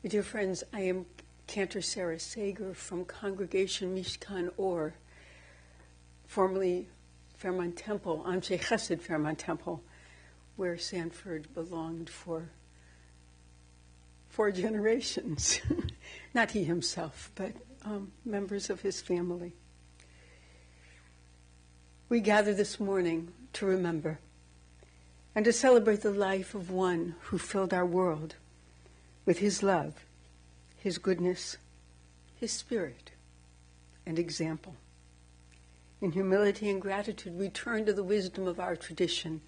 My dear friends, I am Cantor Sarah Sager from Congregation Mishkan Or, formerly Fairmont Temple, Anshe Chesed Fairmont Temple, where Sanford belonged for 4 generations. Not he himself, but members of his family. We gather this morning to remember and to celebrate the life of one who filled our world with his love, his goodness, his spirit, and example. In humility and gratitude, we turn to the wisdom of our tradition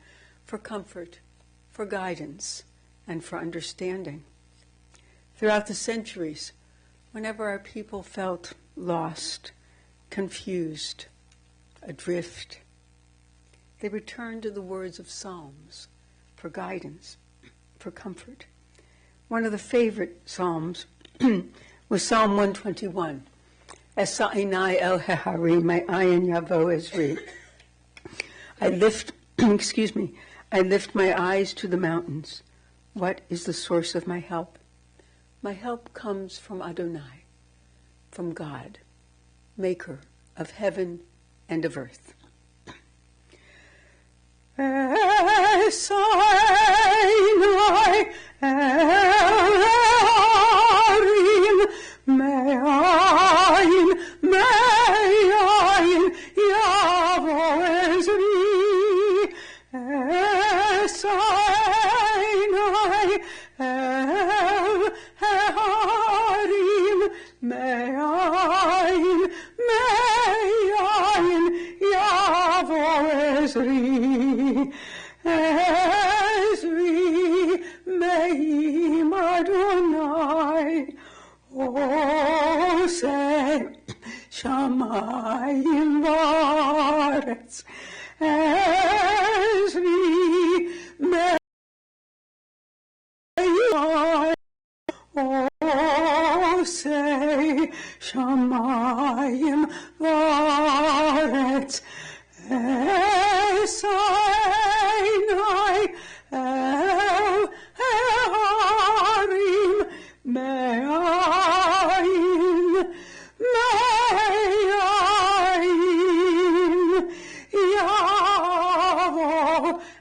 for comfort, for guidance, and for understanding. Throughout the centuries, whenever our people felt lost, confused, adrift, they returned to the words of Psalms for guidance, for comfort. One of the favorite Psalms was Psalm 121. Esa einai el hehari, my ayin yavo ezri. I lift my eyes to the mountains. What is the source of my help? My help comes from Adonai, from God, maker of heaven and of earth. Esa einai el heharim, me'ayin yavo ezri. Esa einai el heharim, me'ayin yavo ezri. Ezri me'im Adonai, Oseh shamayim v'aretz. Ezri me'im Oseh shamayim v'aretz. Esa einai el heharim, me'ayin yavo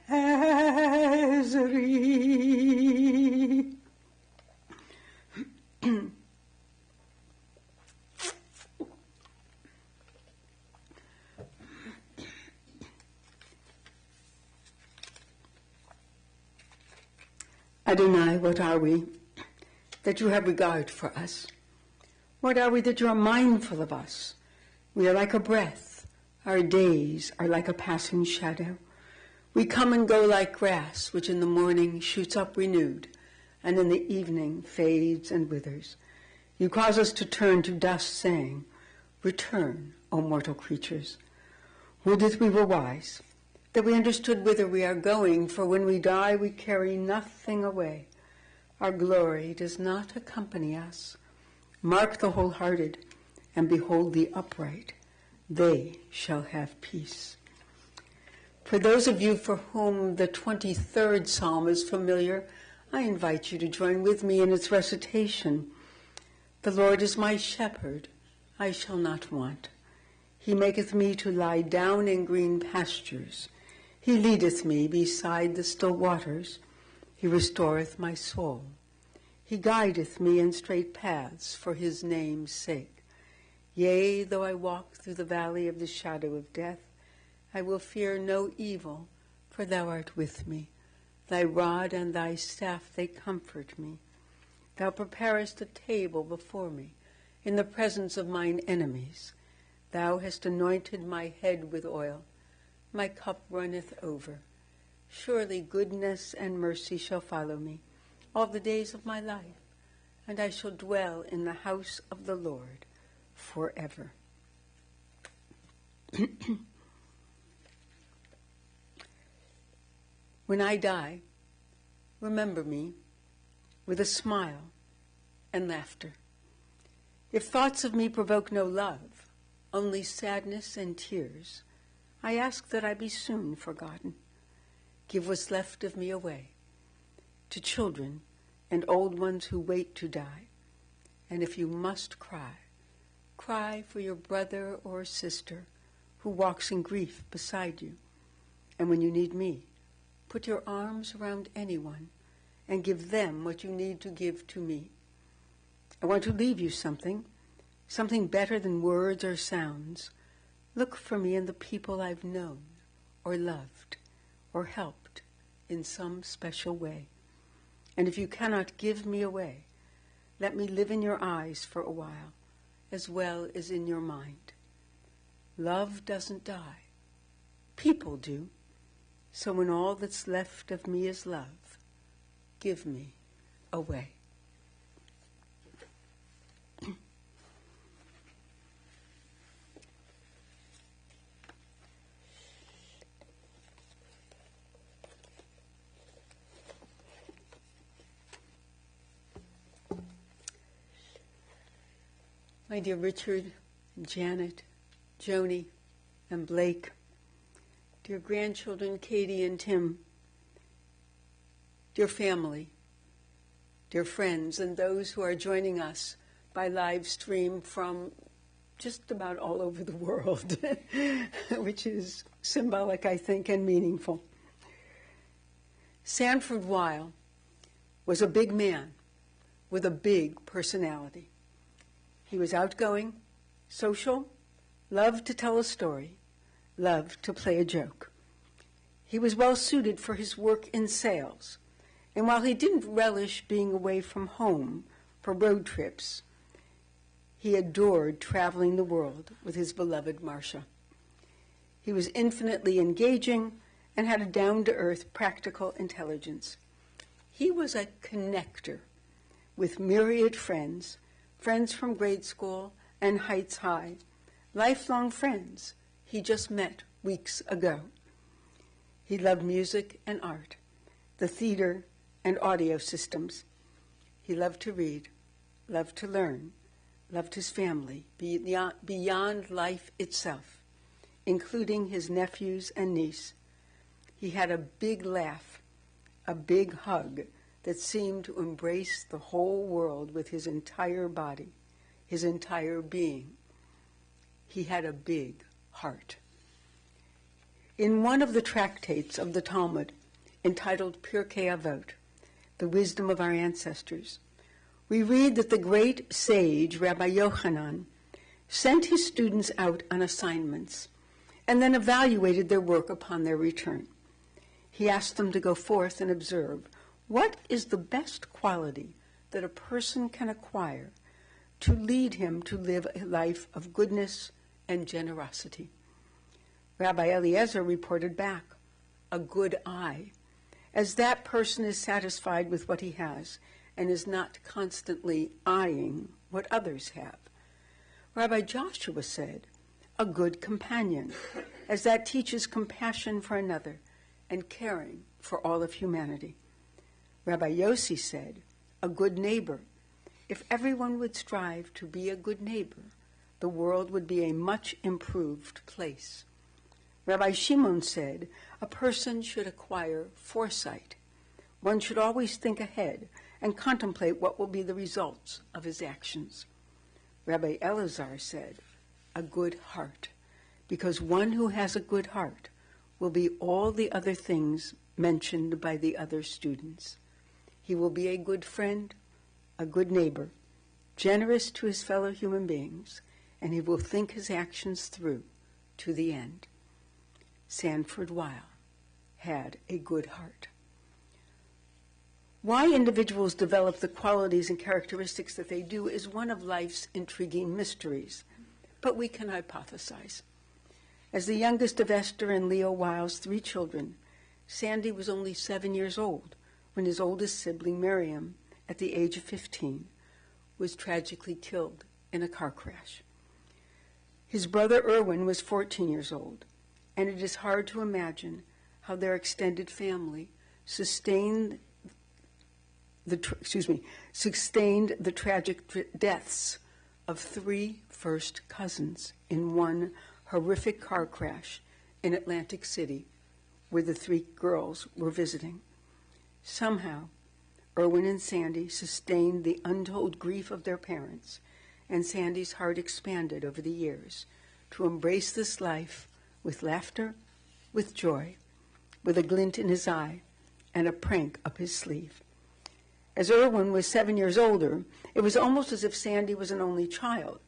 ezri. Adonai, what are we that you have regard for us? What are we that you are mindful of us? We are like a breath. Our days are like a passing shadow. We come and go like grass, which in the morning shoots up renewed, and in the evening fades and withers. You cause us to turn to dust, saying, Return, O mortal creatures. Would that we were wise, that we understood whither we are going, for when we die we carry nothing away. Our glory does not accompany us. Mark the wholehearted, and behold the upright. They shall have peace. For those of you for whom the 23rd Psalm is familiar, I invite you to join with me in its recitation. The Lord is my shepherd, I shall not want. He maketh me to lie down in green pastures. He leadeth me beside the still waters. He restoreth my soul. He guideth me in straight paths for his name's sake. Yea, though I walk through the valley of the shadow of death, I will fear no evil, for thou art with me. Thy rod and thy staff, they comfort me. Thou preparest a table before me in the presence of mine enemies. Thou hast anointed my head with oil. My cup runneth over. Surely goodness and mercy shall follow me all the days of my life, and I shall dwell in the house of the Lord forever. When I die, remember me with a smile and laughter. If thoughts of me provoke no love, only sadness and tears, I ask that I be soon forgotten. Give what's left of me away to children and old ones who wait to die, And if you must cry, cry for your brother or sister who walks in grief beside you. And when you need me, put your arms around anyone and give them what you need to give to me. I want to leave you something better than words or sounds. Look for me in the people I've known or loved or helped in some special way. And if you cannot give me away, let me live in your eyes for a while, as well as in your mind. Love doesn't die. People do. So when all that's left of me is love, give me away. My dear Richard, and Janet, Joni, and Blake, dear grandchildren Katie and Tim, dear family, dear friends, and those who are joining us by live stream from just about all over the world, which is symbolic, I think, and meaningful. Sanford Wile was a big man with a big personality. He was outgoing, social, loved to tell a story, loved to play a joke. He was well suited for his work in sales, and while he didn't relish being away from home for road trips, he adored traveling the world with his beloved Marcia. He was infinitely engaging and had a down-to-earth, practical intelligence. He was a connector with myriad friends from grade school and Heights High, lifelong friends he just met weeks ago. He loved music and art, the theater and audio systems. He loved to read, loved to learn, loved his family beyond life itself, including his nephews and niece. He had a big laugh, a big hug that seemed to embrace the whole world with his entire body, his entire being. He had a big heart. In one of the tractates of the Talmud, entitled Pirkei Avot, the wisdom of our ancestors, we read that the great sage Rabbi Yochanan sent his students out on assignments and then evaluated their work upon their return. He asked them to go forth and observe what is the best quality that a person can acquire to lead him to live a life of goodness and generosity. Rabbi Eliezer reported back, a good eye, as that person is satisfied with what he has and is not constantly eyeing what others have. Rabbi Joshua said, a good companion, as that teaches compassion for another and caring for all of humanity. Rabbi Yossi said, a good neighbor. If everyone would strive to be a good neighbor, the world would be a much improved place. Rabbi Shimon said, a person should acquire foresight. One should always think ahead and contemplate what will be the results of his actions. Rabbi Elazar said, a good heart, because one who has a good heart will be all the other things mentioned by the other students. He will be a good friend, a good neighbor, generous to his fellow human beings, and he will think his actions through to the end. Sanford Wile had a good heart. Why individuals develop the qualities and characteristics that they do is one of life's intriguing mysteries, but we can hypothesize. As the youngest of Esther and Leo Wile's 3 children, Sandy was only 7 years old when his oldest sibling, Miriam, at the age of 15, was tragically killed in a car crash. His brother Erwin was 14 years old, and it is hard to imagine how their extended family sustained the tragic deaths of 3 first cousins in one horrific car crash in Atlantic City, where the 3 girls were visiting. Somehow, Erwin and Sandy sustained the untold grief of their parents, and Sandy's heart expanded over the years to embrace this life with laughter, with joy, with a glint in his eye, and a prank up his sleeve. As Erwin was 7 years older, it was almost as if Sandy was an only child.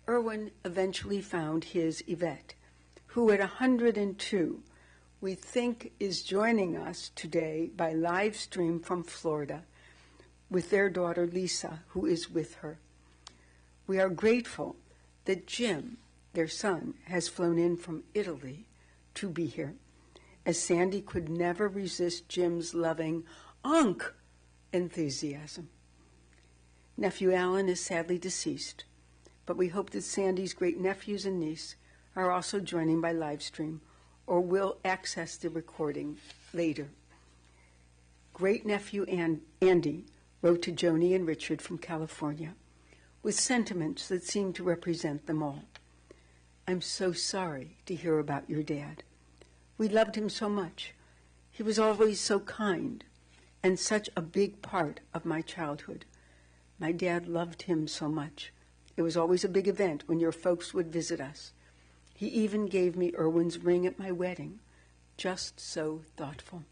Erwin eventually found his Yvette, who at 102, we think is joining us today by live stream from Florida with their daughter Lisa, who is with her. We are grateful that Jim, their son, has flown in from Italy to be here, as Sandy could never resist Jim's loving "Unc" enthusiasm. Nephew Alan is sadly deceased, but we hope that Sandy's great nephews and niece are also joining by live stream or will access the recording later. Great nephew Andy wrote to Joni and Richard from California with sentiments that seem to represent them all. I'm so sorry to hear about your dad. We loved him so much. He was always so kind and such a big part of my childhood. My dad loved him so much. It was always a big event when your folks would visit us. He even gave me Erwin's ring at my wedding. Just so thoughtful.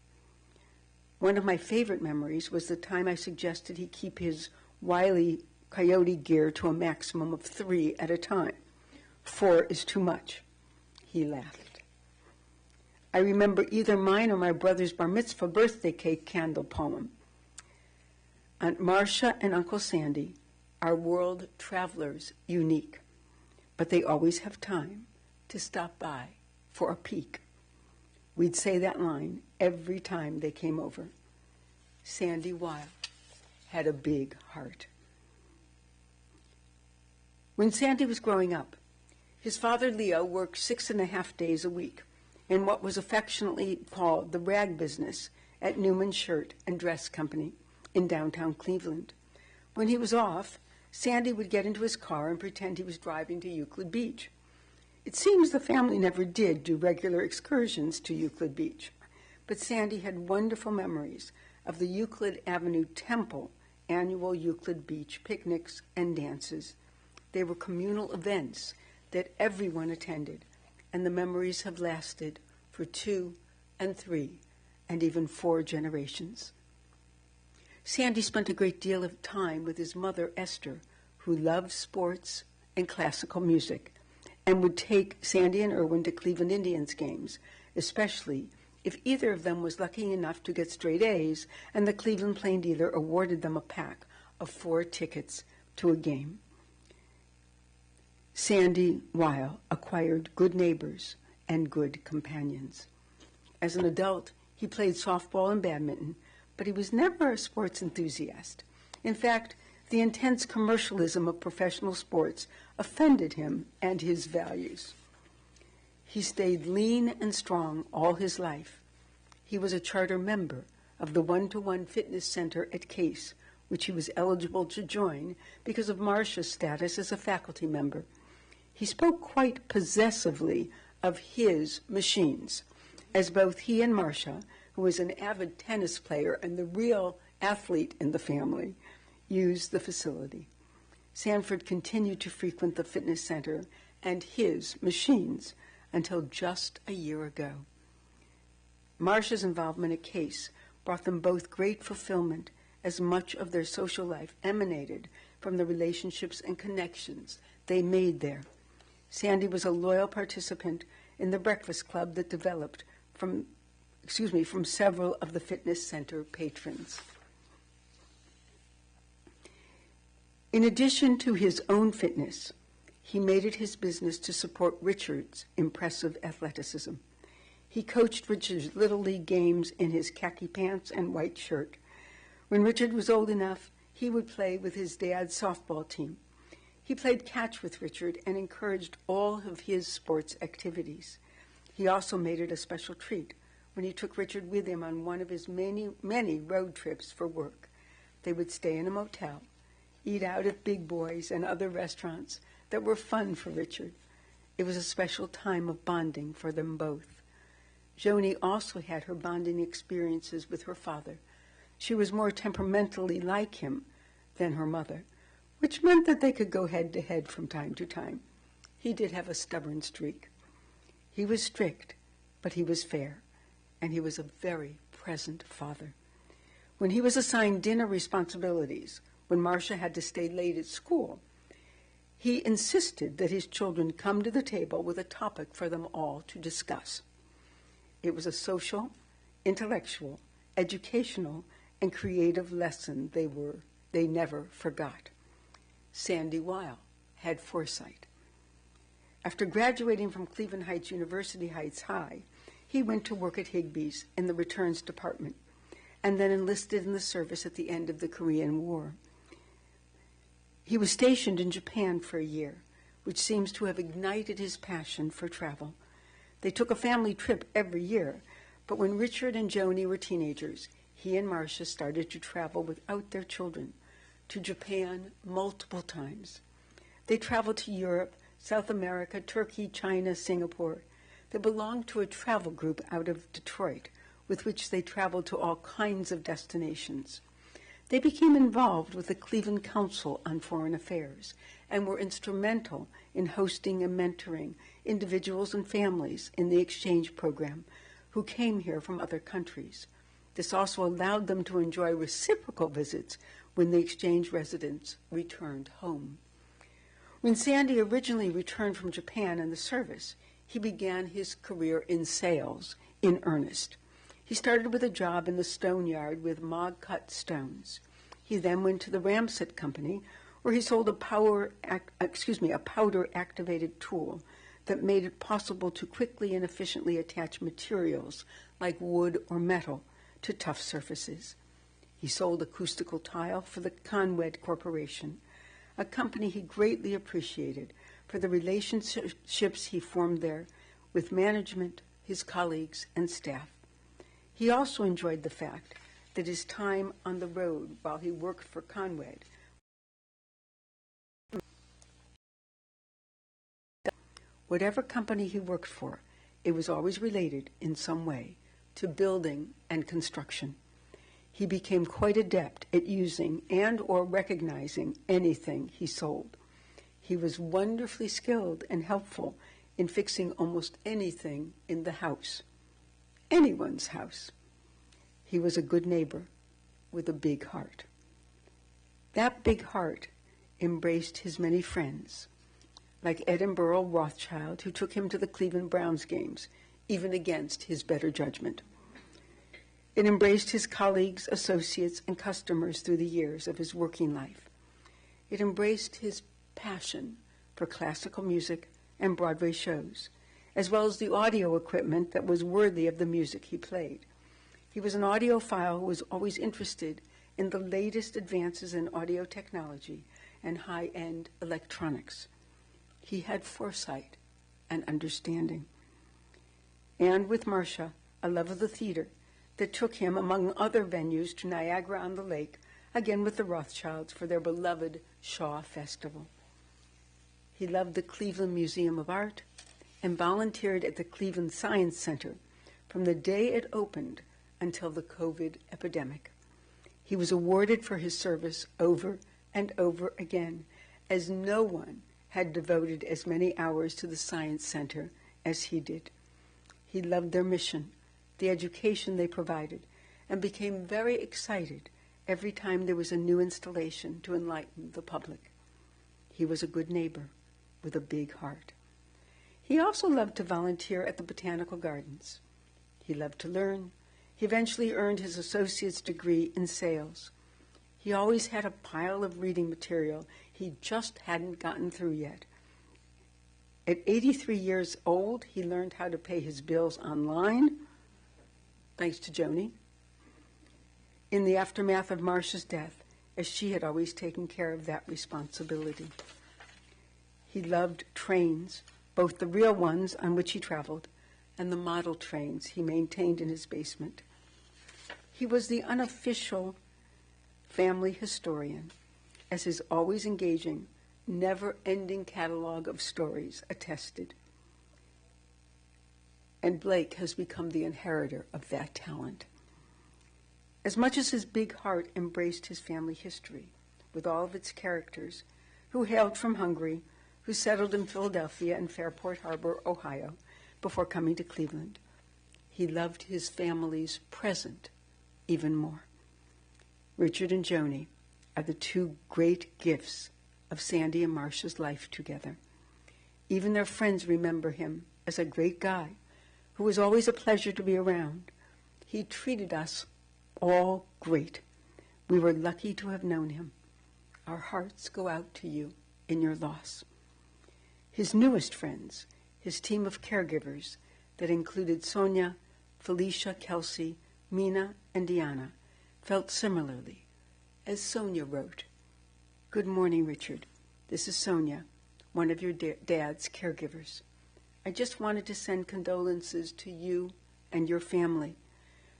One of my favorite memories was the time I suggested he keep his Wile Coyote gear to a maximum of 3 at a time. 4 is too much. He laughed. I remember either mine or my brother's bar mitzvah birthday cake candle poem. Aunt Marcia and Uncle Sandy are world travelers unique, but they always have time to stop by for a peek. We'd say that line every time they came over. Sandy Wile had a big heart. When Sandy was growing up, his father Leo worked 6.5 days a week in what was affectionately called the rag business at Newman Shirt and Dress Company in downtown Cleveland. When he was off, Sandy would get into his car and pretend he was driving to Euclid Beach. It seems the family never did do regular excursions to Euclid Beach, but Sandy had wonderful memories of the Euclid Avenue Temple annual Euclid Beach picnics and dances. They were communal events that everyone attended, and the memories have lasted for 2 and 3 and even 4 generations. Sandy spent a great deal of time with his mother, Esther, who loved sports and classical music, and would take Sandy and Erwin to Cleveland Indians games, especially if either of them was lucky enough to get straight A's and the Cleveland Plain dealer awarded them a pack of 4 tickets to a game. Sandy Wile acquired good neighbors and good companions. As an adult, he played softball and badminton, but he was never a sports enthusiast. In fact, the intense commercialism of professional sports offended him and his values. He stayed lean and strong all his life. He was a charter member of the one-to-one fitness center at Case, which he was eligible to join because of Marcia's status as a faculty member. He spoke quite possessively of his machines, as both he and Marcia, who was an avid tennis player and the real athlete in the family, used the facility. Sanford continued to frequent the fitness center and his machines until just a year ago. Marcia's involvement at Case brought them both great fulfillment, as much of their social life emanated from the relationships and connections they made there. Sandy was a loyal participant in the breakfast club that developed from several of the fitness center patrons. In addition to his own fitness, he made it his business to support Richard's impressive athleticism. He coached Richard's Little League games in his khaki pants and white shirt. When Richard was old enough, he would play with his dad's softball team. He played catch with Richard and encouraged all of his sports activities. He also made it a special treat when he took Richard with him on one of his many, many road trips for work. They would stay in a motel, eat out at Big Boys and other restaurants that were fun for Richard. It was a special time of bonding for them both. Joni also had her bonding experiences with her father, She was more temperamentally like him than her mother, which meant that they could go head-to-head from time to time. He did have a stubborn streak. He was strict, but he was fair, and he was a very present father. When he was assigned dinner responsibilities, when Marcia had to stay late at school, he insisted that his children come to the table with a topic for them all to discuss. It was a social, intellectual, educational, and creative lesson they never forgot. Sandy Wile had foresight. After graduating from Cleveland Heights University Heights High, he went to work at Higbee's in the returns department, and then enlisted in the service at the end of the Korean War. He was stationed in Japan for a year, which seems to have ignited his passion for travel. They took a family trip every year, but when Richard and Joni were teenagers, he and Marcia started to travel without their children, to Japan multiple times. They traveled to Europe, South America, Turkey, China, Singapore. They belonged to a travel group out of Detroit, with which they traveled to all kinds of destinations. They became involved with the Cleveland Council on Foreign Affairs and were instrumental in hosting and mentoring individuals and families in the exchange program who came here from other countries. This also allowed them to enjoy reciprocal visits when the exchange residents returned home. When Sandy originally returned from Japan in the service, he began his career in sales in earnest. He started with a job in the stone yard with mog-cut stones. He then went to the Ramset Company, where he sold a powder-activated tool that made it possible to quickly and efficiently attach materials like wood or metal to tough surfaces. He sold acoustical tile for the Conwed Corporation, a company he greatly appreciated for the relationships he formed there with management, his colleagues, and staff. He also enjoyed the fact that his time on the road while he worked for Conwed, whatever company he worked for, it was always related in some way to building and construction. He became quite adept at using and or recognizing anything he sold. He was wonderfully skilled and helpful in fixing almost anything in the house. Anyone's house. He was a good neighbor with a big heart. That big heart embraced his many friends, like Ed and Burl Rothschild, who took him to the Cleveland Browns games, even against his better judgment. It embraced his colleagues, associates, and customers through the years of his working life. It embraced his passion for classical music and Broadway shows, as well as the audio equipment that was worthy of the music he played. He was an audiophile who was always interested in the latest advances in audio technology and high-end electronics. He had foresight and understanding. And with Marcia, a love of the theater that took him, among other venues, to Niagara-on-the-Lake, again with the Rothschilds for their beloved Shaw Festival. He loved the Cleveland Museum of Art and volunteered at the Cleveland Science Center from the day it opened until the COVID epidemic. He was awarded for his service over and over again, as no one had devoted as many hours to the Science Center as he did. He loved their mission, the education they provided, and became very excited every time there was a new installation to enlighten the public. He was a good neighbor with a big heart. He also loved to volunteer at the botanical gardens. He loved to learn. He eventually earned his associate's degree in sales. He always had a pile of reading material he just hadn't gotten through yet. At 83 years old, he learned how to pay his bills online, thanks to Joni, in the aftermath of Marcia's death, as she had always taken care of that responsibility. He loved trains, both the real ones on which he traveled and the model trains he maintained in his basement. He was the unofficial family historian, as his always engaging, never-ending catalog of stories attested. And Blake has become the inheritor of that talent. As much as his big heart embraced his family history, with all of its characters, who hailed from Hungary, who settled in Philadelphia and Fairport Harbor, Ohio, before coming to Cleveland, he loved his family's present even more. Richard and Joni are the two great gifts of Sandy and Marcia's life together. Even their friends remember him as a great guy who was always a pleasure to be around. He treated us all great. We were lucky to have known him. Our hearts go out to you in your loss. His newest friends, his team of caregivers that included Sonia, Felicia, Kelsey, Mina, and Deanna, felt similarly. As Sonia wrote, "Good morning, Richard. This is Sonia, one of your dad's caregivers. I just wanted to send condolences to you and your family.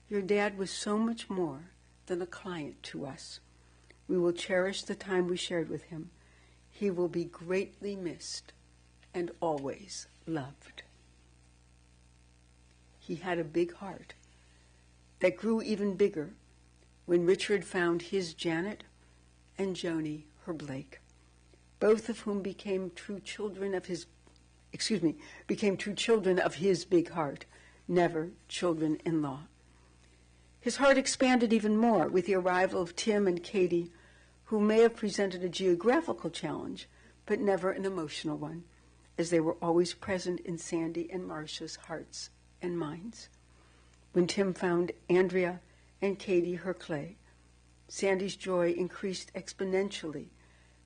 Your dad was so much more than a client to us. We will cherish the time we shared with him. He will be greatly missed and always loved." He had a big heart that grew even bigger when Richard found his Janet and Joni her Blake, both of whom became true children of his big heart, never children-in-law. His heart expanded even more with the arrival of Tim and Katie, who may have presented a geographical challenge, but never an emotional one, as they were always present in Sandy and Marcia's hearts and minds. When Tim found Andrea and Katie her Clay, Sandy's joy increased exponentially,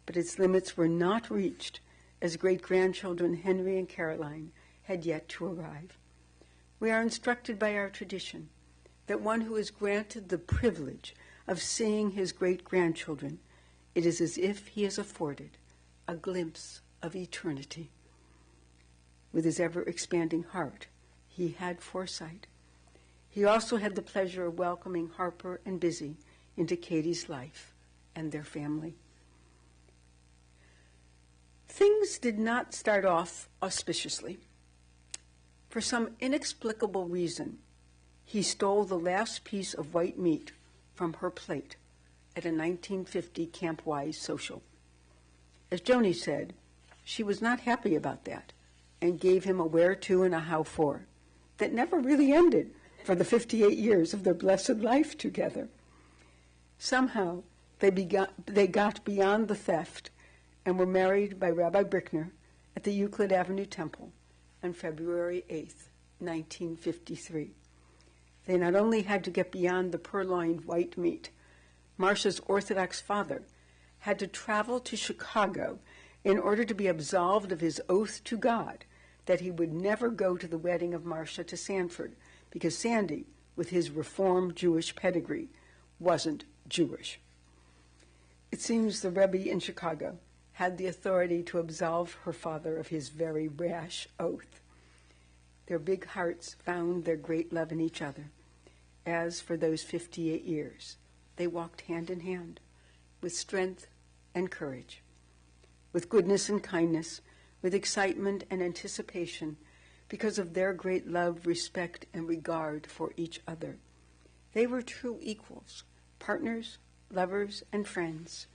but its limits were not reached as great-grandchildren Henry and Caroline had yet to arrive. We are instructed by our tradition that one who is granted the privilege of seeing his great-grandchildren, it is as if he is afforded a glimpse of eternity. With his ever-expanding heart, he had foresight. He also had the pleasure of welcoming Harper and Busy into Katie's life and their family. Things did not start off auspiciously. For some inexplicable reason, he stole the last piece of white meat from her plate at a 1950 Camp Wise social. As Joni said, she was not happy about that and gave him a where to and a how for that never really ended for the 58 years of their blessed life together. Somehow, they got beyond the theft and were married by Rabbi Brickner at the Euclid Avenue Temple on February 8th, 1953. They not only had to get beyond the purloined white meat, Marcia's Orthodox father had to travel to Chicago in order to be absolved of his oath to God that he would never go to the wedding of Marcia to Sanford, because Sandy, with his Reform Jewish pedigree, wasn't Jewish. It seems the Rebbe in Chicago had the authority to absolve her father of his very rash oath. Their big hearts found their great love in each other. As for those 58 years, they walked hand in hand with strength and courage, with goodness and kindness, with excitement and anticipation, because of their great love, respect, and regard for each other. They were true equals, partners, lovers, and friends,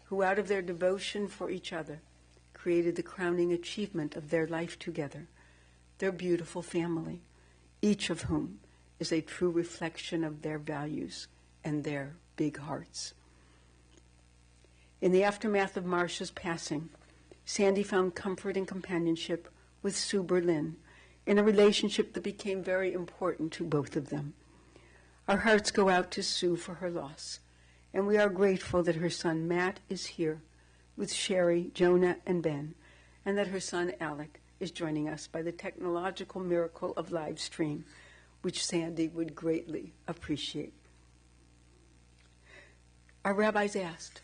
who out of their devotion for each other created the crowning achievement of their life together, their beautiful family, each of whom is a true reflection of their values and their big hearts. In the aftermath of Marcia's passing, Sandy found comfort and companionship with Sue Berlin, in a relationship that became very important to both of them. Our hearts go out to Sue for her loss, and we are grateful that her son Matt is here with Sherry, Jonah, and Ben, and that her son Alec is joining us by the technological miracle of live stream, which Sandy would greatly appreciate. Our rabbis asked,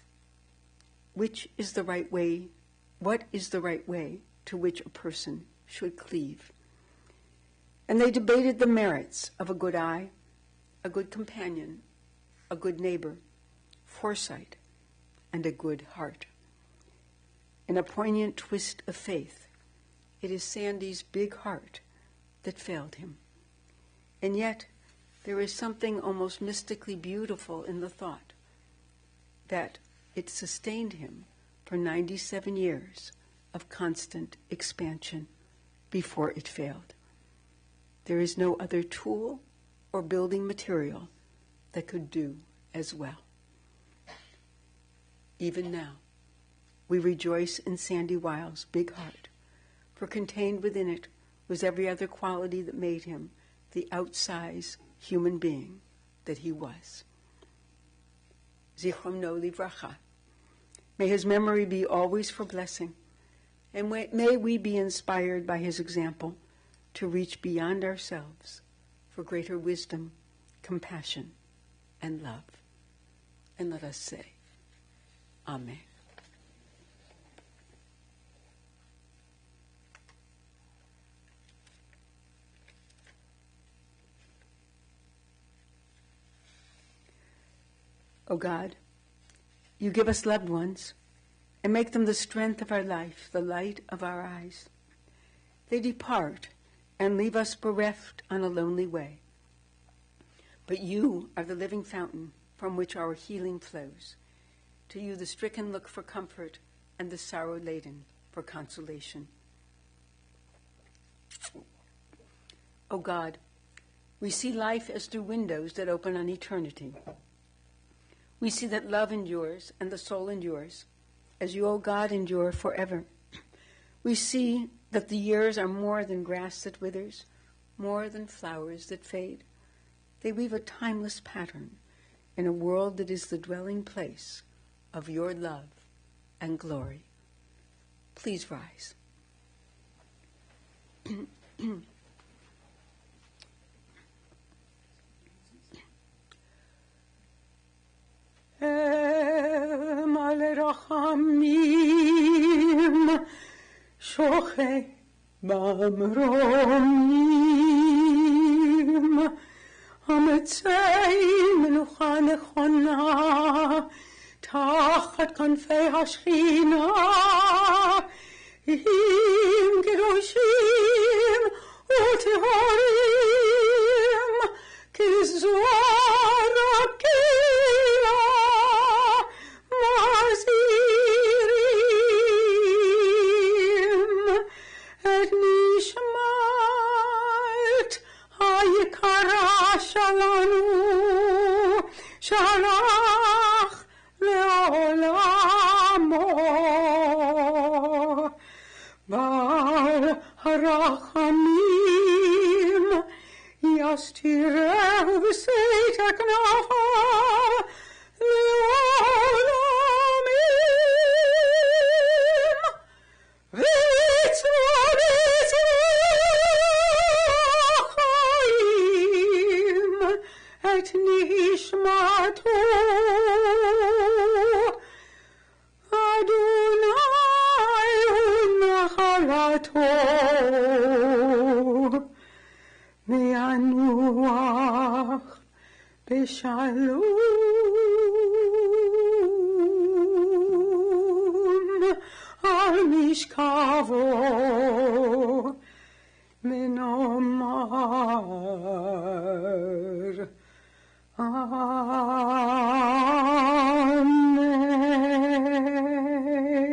what is the right way to which a person should cleave? And they debated the merits of a good eye, a good companion, a good neighbor, foresight, and a good heart. In a poignant twist of faith, it is Sandy's big heart that failed him. And yet, There is something almost mystically beautiful in the thought that it sustained him for 97 years of constant expansion before it failed. There is no other tool or building material that could do as well. Even now, we rejoice in Sandy Wile's big heart, for contained within it was every other quality that made him the outsized human being that he was. Zichrono livracha. May his memory be always for blessing, and may we be inspired by his example to reach beyond ourselves for greater wisdom, compassion, and love. And let us say, Amen. O God, you give us loved ones and make them the strength of our life, the light of our eyes. They depart and leave us bereft on a lonely way. But you are the living fountain from which our healing flows. To you the stricken look for comfort and the sorrow-laden for consolation. O God, we see life as through windows that open on eternity. We see that love endures and the soul endures, as you, O God, endure forever. We see that the years are more than grass that withers, more than flowers that fade. They weave a timeless pattern in a world that is the dwelling place of your love and glory. Please rise. מלא רחמים, שוכן במרומים, המצאי מנוחה נכונה, תחת כנפי השכינה, עם קדושים וטהורים, כזוהר הקהילה, מזהירים את נשמת היקרה שלנו, שהלך לעולמו. בעל הרחמים יסתירהו בשאת כנפיו לעולמים, ויצמוד חיים את נשמתו. אדוני הוא נחלתו, וינוח בשלום על משכבו, ונאמר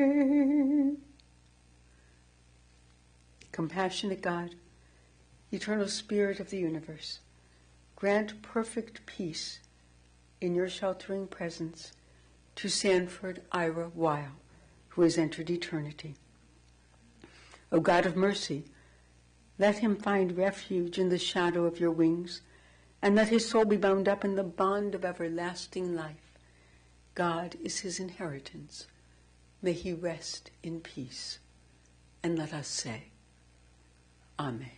Amen. Compassionate God, eternal Spirit of the universe, grant perfect peace in your sheltering presence to Sanford Ira Wile, who has entered eternity. O God of mercy, let him find refuge in the shadow of your wings, and let his soul be bound up in the bond of everlasting life. God is his inheritance. May he rest in peace. And let us say, Amen.